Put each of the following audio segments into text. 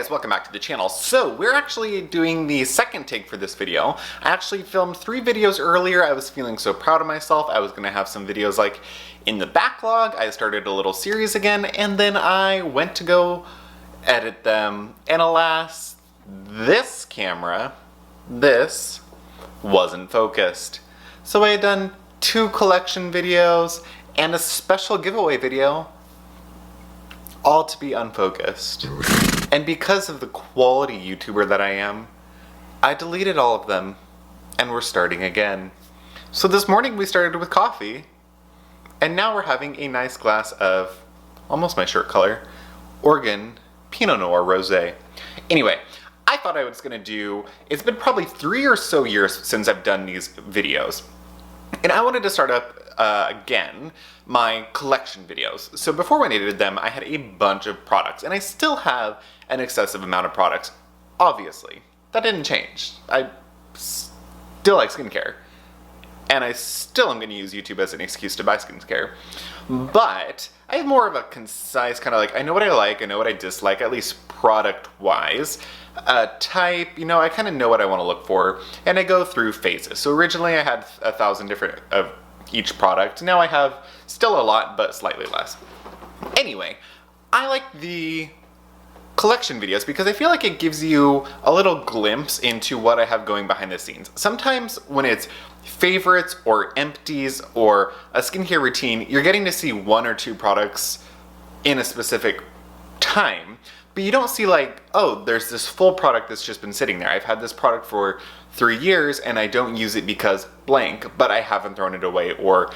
guys, welcome back to the channel. So we're actually doing the second take for this video. I actually filmed 3 videos earlier. I was feeling so proud of myself. I was gonna have some videos like in the backlog. I started a little series again, and then I went to go edit them, and alas, this camera, this wasn't focused. So I had done 2 collection videos and a special giveaway video, all to be unfocused. And because of the quality YouTuber that I am, I deleted all of them, and we're starting again. So this morning we started with coffee, and now we're having a nice glass of, almost my shirt color, Oregon Pinot Noir Rosé. Anyway, I thought I was gonna do, it's been probably 3 or so years since I've done these videos, and I wanted to start up again my collection videos. So before when I did them, I had a bunch of products, and I still have an excessive amount of products, obviously. That didn't change. I still like skincare, and I still am going to use YouTube as an excuse to buy skincare. But I have more of a concise kind of like, I know what I like, I know what I dislike, at least product-wise. Type, you know, I kind of know what I want to look for, and I go through phases. So originally I had 1,000 different of each product. Now I have still a lot, but slightly less. Anyway, I like the collection videos because I feel like it gives you a little glimpse into what I have going behind the scenes. Sometimes when it's favorites or empties or a skincare routine, you're getting to see 1 or 2 products in a specific time, but you don't see like, oh, there's this full product that's just been sitting there. I've had this product for 3 years and I don't use it because blank, but I haven't thrown it away or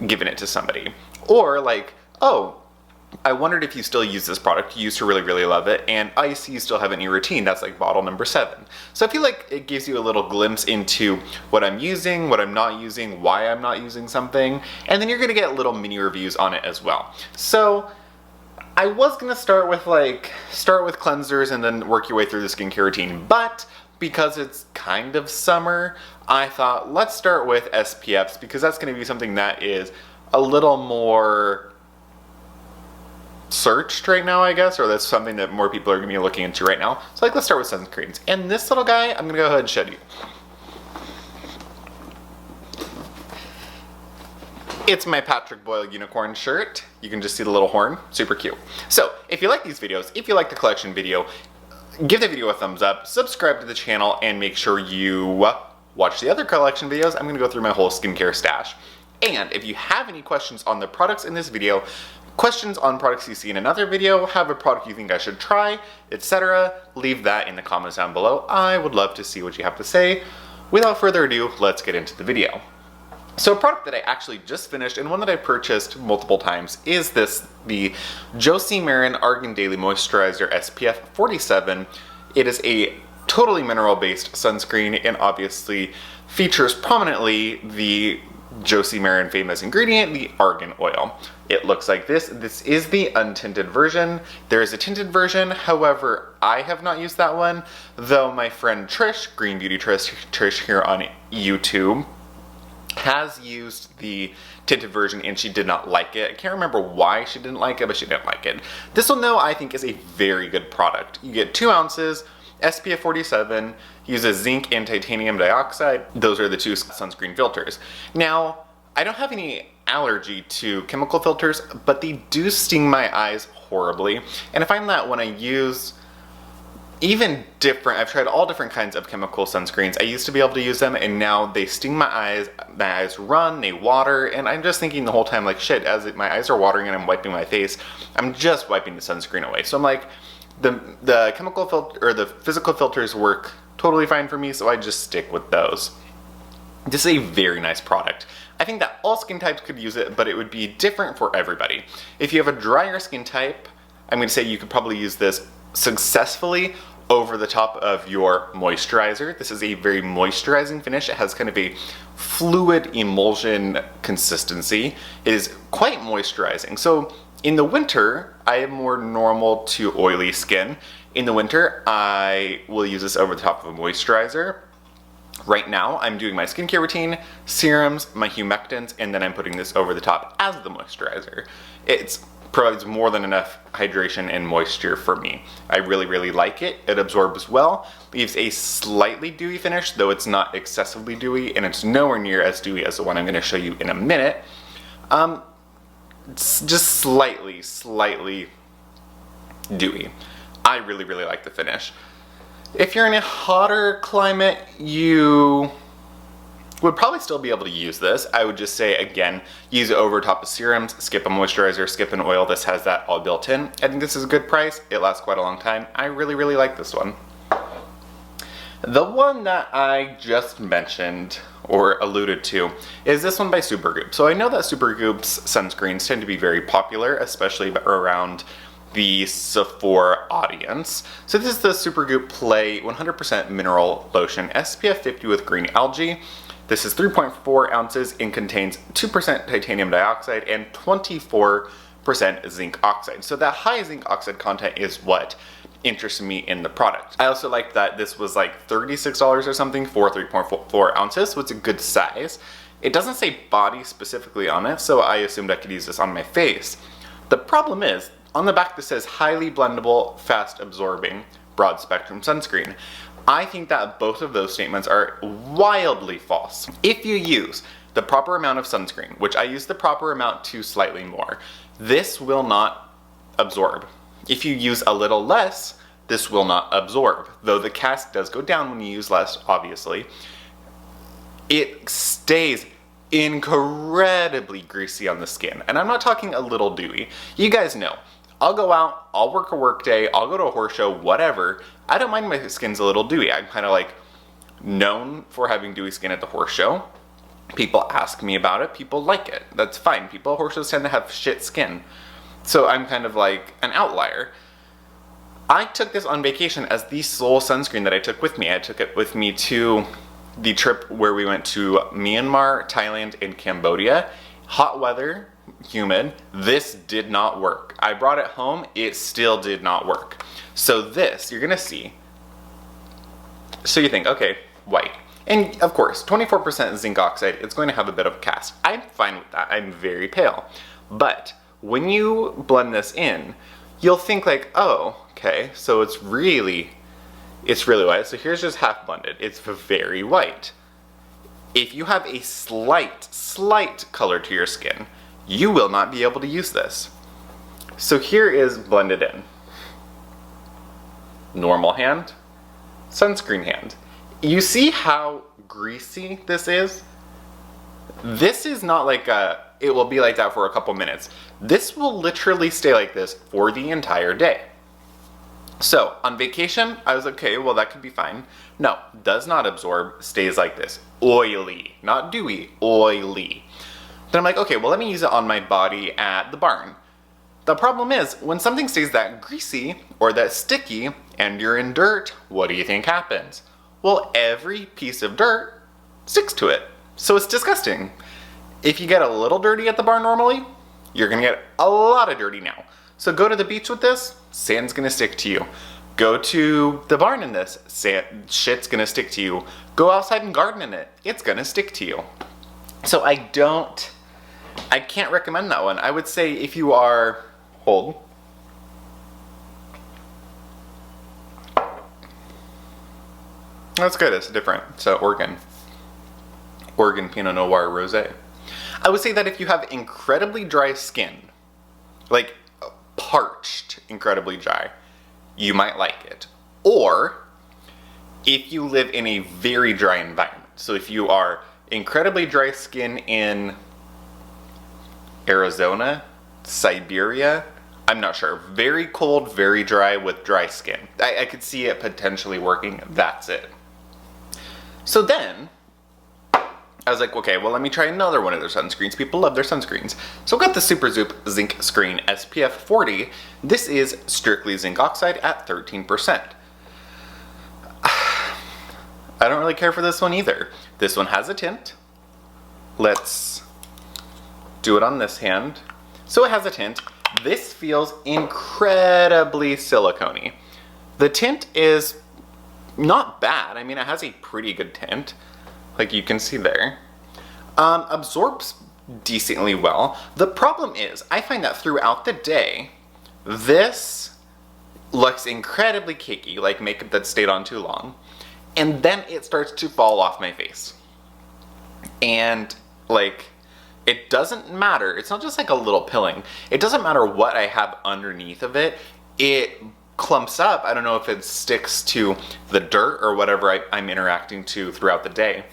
given it to somebody. Or like, oh, I wondered if you still use this product. You used to really, really love it, and I see you still have it in your routine. That's like bottle number 7. So I feel like it gives you a little glimpse into what I'm using, what I'm not using, why I'm not using something, and then you're gonna get little mini reviews on it as well. So I was gonna start with cleansers and then work your way through the skincare routine, but because it's kind of summer, I thought let's start with SPFs because that's gonna be something that is a little more searched right now, I guess, or that's something that more people are gonna be looking into right now. So like, let's start with sunscreens. And this little guy, I'm gonna go ahead and show you. It's my Patrick Boyle unicorn shirt. You can just see the little horn, super cute. So if you like these videos, if you like the collection video, give the video a thumbs up, subscribe to the channel, and make sure you watch the other collection videos. I'm gonna go through my whole skincare stash. And if you have any questions on the products in this video, questions on products you see in another video, have a product you think I should try, etc., leave that in the comments down below. I would love to see what you have to say. Without further ado, let's get into the video. So a product that I actually just finished and one that I purchased multiple times is the Josie Maran Argan Daily Moisturizer SPF 47. It is a totally mineral-based sunscreen and obviously features prominently the Josie Maran famous ingredient, the argan oil. It looks like this. This is the untinted version. There is a tinted version, however, I have not used that one, though my friend Trish, Green Beauty Trish here on YouTube, has used the tinted version and she did not like it. I can't remember why she didn't like it, but she didn't like it. This one though, I think is a very good product. You get 2 ounces, SPF 47, uses zinc and titanium dioxide. Those are the 2 sunscreen filters. Now, I don't have any allergy to chemical filters, but they do sting my eyes horribly. And I find that when I use I've tried all different kinds of chemical sunscreens. I used to be able to use them, and now they sting my eyes run, they water, and I'm just thinking the whole time like, shit, as my eyes are watering and I'm wiping my face, I'm just wiping the sunscreen away. So I'm like, the chemical filter or the physical filters work totally fine for me, so I just stick with those. This is a very nice product. I think that all skin types could use it, but it would be different for everybody. If you have a drier skin type, I'm going to say you could probably use this successfully over the top of your moisturizer. This is a very moisturizing finish. It has kind of a fluid emulsion consistency. It is quite moisturizing. So in the winter, I have more normal to oily skin. In the winter, I will use this over the top of a moisturizer. Right now, I'm doing my skincare routine, serums, my humectants, and then I'm putting this over the top as the moisturizer. It's provides more than enough hydration and moisture for me. I really, really like it. It absorbs well, leaves a slightly dewy finish, though it's not excessively dewy, and it's nowhere near as dewy as the one I'm going to show you in a minute. It's just slightly dewy. I really, really like the finish. If you're in a hotter climate, you would probably still be able to use this. I would just say, again, use it over top of serums, skip a moisturizer, skip an oil. This has that all built in. I think this is a good price. It lasts quite a long time. I really, really like this one. The one that I just mentioned or alluded to is this one by Supergoop. So I know that Supergoop's sunscreens tend to be very popular, especially around the Sephora audience. So this is the Supergoop Play 100% Mineral Lotion SPF 50 with green algae. This is 3.4 ounces and contains 2% titanium dioxide and 24% zinc oxide. So that high zinc oxide content is what interested me in the product. I also like that this was like $36 or something for 3.4 ounces, so it's a good size. It doesn't say body specifically on it, so I assumed I could use this on my face. The problem is, on the back this says highly blendable, fast absorbing, broad spectrum sunscreen. I think that both of those statements are wildly false. If you use the proper amount of sunscreen, which I use the proper amount to slightly more, this will not absorb. If you use a little less, this will not absorb. Though the cast does go down when you use less, obviously. It stays incredibly greasy on the skin. And I'm not talking a little dewy. You guys know, I'll go out, I'll work a work day, I'll go to a horse show, whatever. I don't mind my skin's a little dewy. I'm kind of like known for having dewy skin at the horse show. People ask me about it, people like it. That's fine. People at horse shows tend to have shit skin. So I'm kind of like an outlier. I took this on vacation as the sole sunscreen that I took with me. I took it with me to the trip where we went to Myanmar, Thailand, and Cambodia. Hot weather, humid. This did not work. I brought it home, it still did not work. So this, you're gonna see. So you think, okay, white. And of course, 24% zinc oxide, it's going to have a bit of cast. I'm fine with that, I'm very pale. But when you blend this in, you'll think like, oh, okay, so it's really white. So here's just half blended. It's very white. If you have a slight color to your skin, you will not be able to use this. So here is blended in. Normal hand, sunscreen hand. You see how greasy this is? This is not like it will be like that for a couple minutes. This will literally stay like this for the entire day. So on vacation, I was like, okay, well that could be fine. No, does not absorb, stays like this. Oily, not dewy, oily. Then I'm like, okay, well let me use it on my body at the barn. The problem is, when something stays that greasy or that sticky and you're in dirt, what do you think happens? Well, every piece of dirt sticks to it. So it's disgusting. If you get a little dirty at the barn normally, you're gonna get a lot of dirty now. So go to the beach with this, sand's gonna stick to you. Go to the barn in this, shit's gonna stick to you. Go outside and garden in it, it's gonna stick to you. So I can't recommend that one. I would say if you are, hold. That's good, it's different. So Oregon Pinot Noir Rosé. I would say that if you have incredibly dry skin, like parched, incredibly dry, you might like it. Or if you live in a very dry environment. So if you are incredibly dry skin in Arizona, Siberia, I'm not sure. Very cold, very dry with dry skin. I could see it potentially working. That's it. So then, I was like, okay, well let me try another one of their sunscreens. People love their sunscreens. So I've got the Supergoop Zinc Screen SPF 40. This is strictly zinc oxide at 13%. I don't really care for this one either. This one has a tint. Let's do it on this hand. So it has a tint. This feels incredibly silicone-y. The tint is not bad. I mean, it has a pretty good tint, like you can see there. Absorbs decently well. The problem is, I find that throughout the day, this looks incredibly cakey, like makeup that stayed on too long, and then it starts to fall off my face. And like, it doesn't matter, it's not just like a little pilling, it doesn't matter what I have underneath of it, it clumps up. I don't know if it sticks to the dirt or whatever I'm interacting to throughout the day,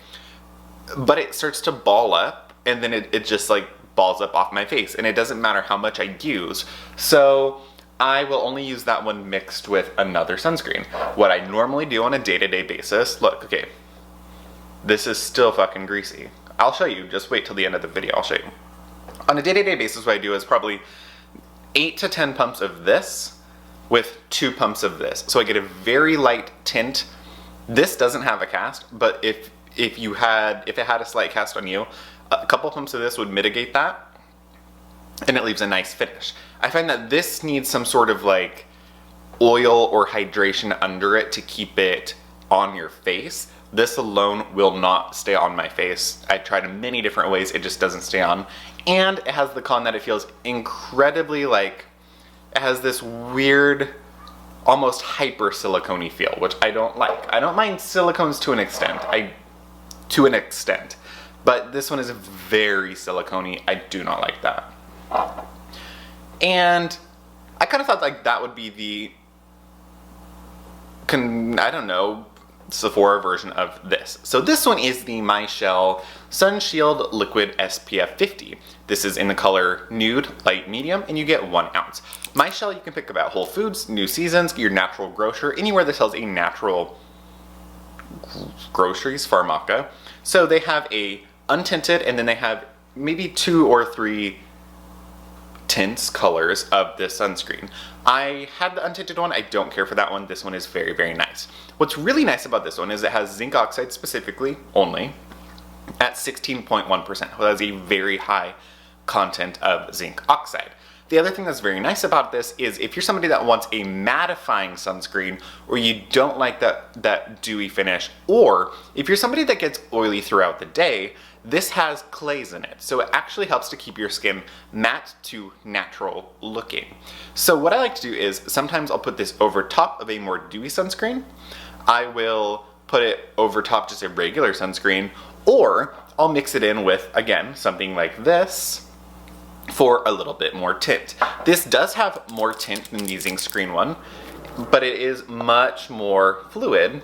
but it starts to ball up, and then it just like balls up off my face, and it doesn't matter how much I use. So I will only use that one mixed with another sunscreen. What I normally do on a day-to-day basis, look, okay, this is still fucking greasy. I'll show you, just wait till the end of the video, I'll show you. On a day-to-day basis, what I do is probably 8 to 10 pumps of this with 2 pumps of this. So I get a very light tint. This doesn't have a cast, but if it had a slight cast on you, a couple pumps of this would mitigate that, and it leaves a nice finish. I find that this needs some sort of like oil or hydration under it to keep it on your face. This alone will not stay on my face. I tried in many different ways, it just doesn't stay on. And it has the con that it feels incredibly like, it has this weird, almost hyper silicone-y feel, which I don't like. I don't mind silicones to an extent, but this one is very silicone-y. I do not like that. And I kind of thought like that would be the, I don't know, Sephora version of this. So this one is the MyChelle Sun Shield Liquid SPF 50. This is in the color Nude, Light, Medium, and you get 1 ounce. MyChelle you can pick up at Whole Foods, New Seasons, your natural grocer, anywhere that sells a natural groceries, pharmaca. So they have a untinted, and then they have maybe 2 or 3 tints, colors of this sunscreen. I had the untinted one, I don't care for that one. This one is very, very nice. What's really nice about this one is it has zinc oxide specifically, only, at 16.1%. Well, that's a very high content of zinc oxide. The other thing that's very nice about this is if you're somebody that wants a mattifying sunscreen, or you don't like that dewy finish, or if you're somebody that gets oily throughout the day, this has clays in it, so it actually helps to keep your skin matte to natural looking. So what I like to do is sometimes I'll put this over top of a more dewy sunscreen. I will put it over top just a regular sunscreen, or I'll mix it in with, again, something like this for a little bit more tint. This does have more tint than the Zinc Screen one, but it is much more fluid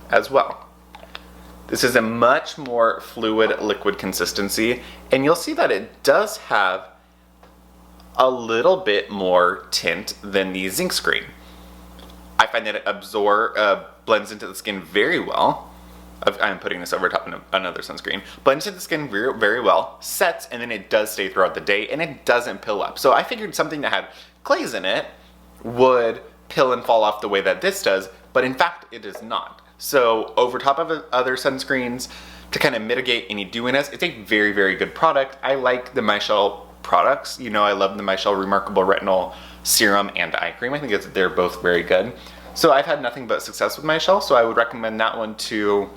as well. This is a much more fluid liquid consistency, and you'll see that it does have a little bit more tint than the Zinc Screen. I find that it blends into the skin very well. I'm putting this over top of another sunscreen. Blends into the skin very, very well, sets, and then it does stay throughout the day, and it doesn't pill up. So I figured something that had clays in it would pill and fall off the way that this does, but in fact it does not. So over top of other sunscreens, to kind of mitigate any dewiness, it's a very, very good product. I like the MyChelle products. You know, I love the MyChelle Remarkable Retinol Serum and Eye Cream. I think they're both very good. So I've had nothing but success with MyChelle, so I would recommend that one to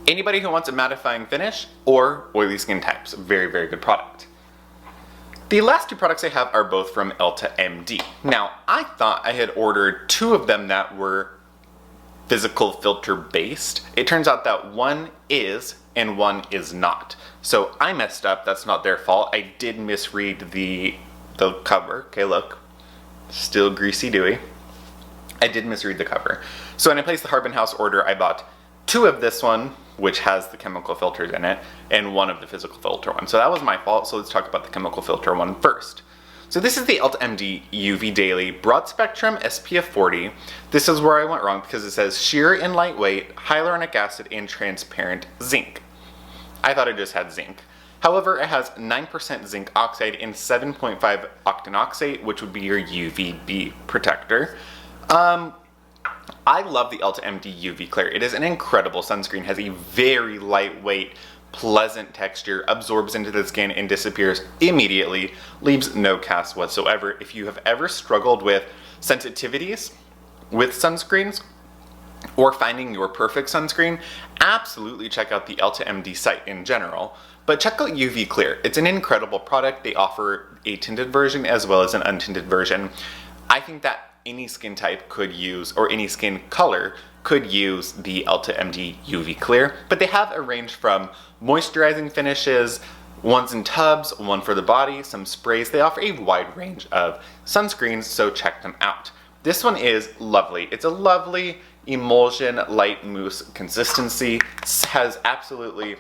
anybody who wants a mattifying finish or oily skin types. Very, very good product. The last 2 products I have are both from Elta MD. Now, I thought I had ordered 2 of them that were physical filter based. It turns out that one is and one is not. So I messed up, that's not their fault. I did misread the cover. Okay, look, still greasy dewy. I did misread the cover. So when I placed the Harbin House order, I bought 2 of this one, which has the chemical filters in it, and 1 of the physical filter one. So that was my fault, so let's talk about the chemical filter one first. So this is the Elta MD UV Daily Broad Spectrum SPF 40. This is where I went wrong because it says sheer and lightweight, hyaluronic acid, and transparent zinc. I thought it just had zinc. However, it has 9% zinc oxide and 7.5 octanoxate, which would be your UVB protector. I love the Elta MD UV Clear. It is an incredible sunscreen, has a very lightweight, pleasant texture, absorbs into the skin and disappears immediately, leaves no cast whatsoever. If you have ever struggled with sensitivities with sunscreens, or finding your perfect sunscreen, absolutely check out the Elta MD site in general. But check out UV Clear. It's an incredible product. They offer a tinted version as well as an untinted version. I think that any skin type could use, or any skin color could use the Elta MD UV Clear. But they have a range from moisturizing finishes, ones in tubs, one for the body, some sprays. They offer a wide range of sunscreens, so check them out. This one is lovely. It's a lovely emulsion light mousse consistency. It has absolutely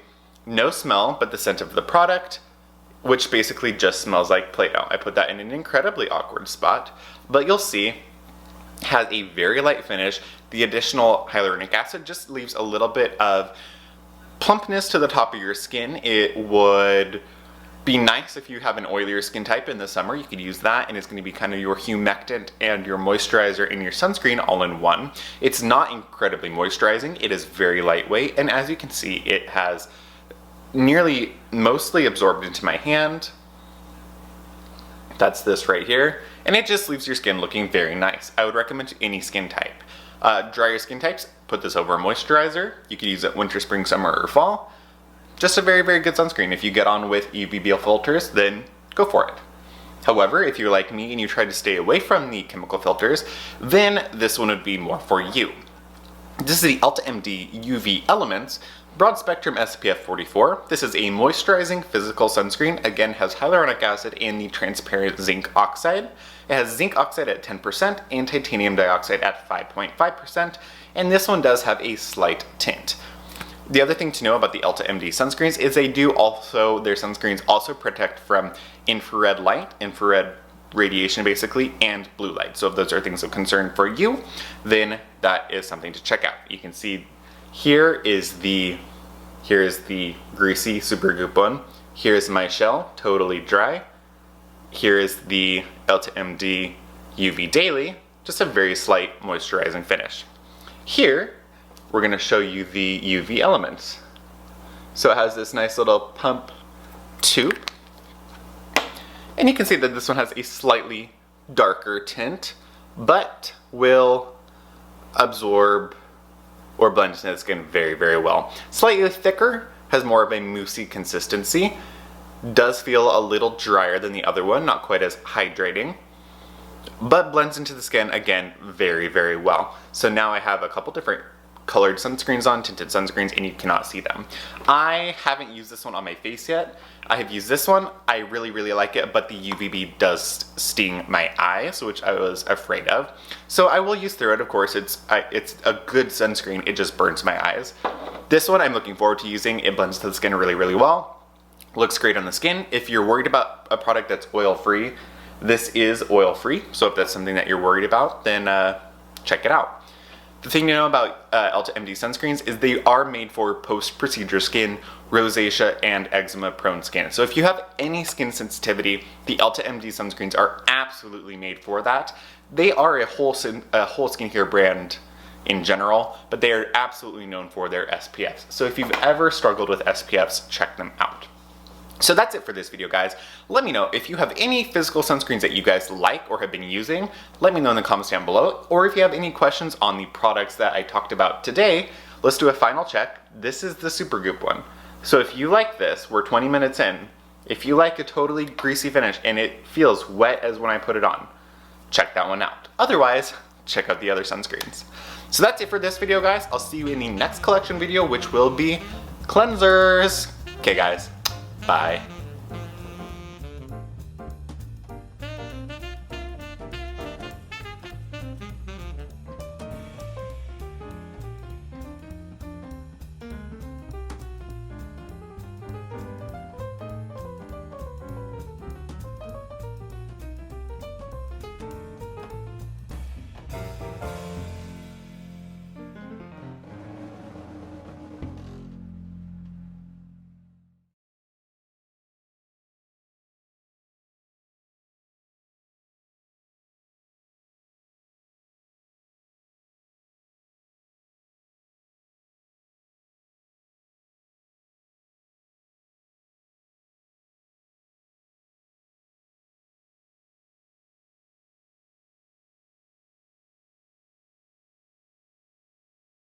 no smell but the scent of the product, which basically just smells like Play-Doh. I put that in an incredibly awkward spot, but you'll see it has a very light finish. The additional hyaluronic acid just leaves a little bit of plumpness to the top of your skin. It would be nice if you have an oilier skin type in the summer. You could use that, and it's going to be kind of your humectant and your moisturizer and your sunscreen all in one. It's not incredibly moisturizing. It is very lightweight, and as you can see, it has nearly mostly absorbed into my hand. That's this right here, and it just leaves your skin looking very nice. I would recommend to any skin type. Drier skin types, put this over a moisturizer. You could use it winter, spring, summer, or fall. Just a very, very good sunscreen. If you get on with UVB filters, then go for it. However, if you're like me and you try to stay away from the chemical filters, then this one would be more for you. This is the Elta MD UV Elements Broad Spectrum SPF 44. This is a moisturizing physical sunscreen. Again, has hyaluronic acid and the transparent zinc oxide. It has zinc oxide at 10% and titanium dioxide at 5.5%, and this one does have a slight tint. The other thing to know about the Elta MD sunscreens is their sunscreens also protect from infrared light, infrared radiation basically, and blue light. So if those are things of concern for you, then that is something to check out. You can see here is the greasy Supergoop one. Here's MyChelle, totally dry. Here is the Elta MD UV Daily, just a very slight moisturizing finish. Here, we're going to show you the UV Elements. So it has this nice little pump tube, and you can see that this one has a slightly darker tint, but will absorb or blend into the skin very, very well. Slightly thicker, has more of a moussey consistency, does feel a little drier than the other one, not quite as hydrating, but blends into the skin again very, very well. So now I have a couple different colored sunscreens on, tinted sunscreens, and you cannot see them. I haven't used this one on my face yet. I have used this one. I really, really like it, but the UVB does sting my eyes, which I was afraid of. So I will use through it, of course. It's a good sunscreen. It just burns my eyes. This one I'm looking forward to using. It blends to the skin really, really well. Looks great on the skin. If you're worried about a product that's oil-free, this is oil-free. So if that's something that you're worried about, then check it out. The thing to know about Elta MD sunscreens is they are made for post-procedure skin, rosacea, and eczema-prone skin. So if you have any skin sensitivity, the Elta MD sunscreens are absolutely made for that. They are a whole skincare brand in general, but they are absolutely known for their SPFs. So if you've ever struggled with SPFs, check them out. So that's it for this video, guys. Let me know if you have any physical sunscreens that you guys like or have been using. Let me know in the comments down below. Or if you have any questions on the products that I talked about today, let's do a final check. This is the Supergoop one. So if you like this, we're 20 minutes in. If you like a totally greasy finish and it feels wet as when I put it on, check that one out. Otherwise, check out the other sunscreens. So that's it for this video, guys. I'll see you in the next collection video, which will be cleansers. Okay, guys. Bye.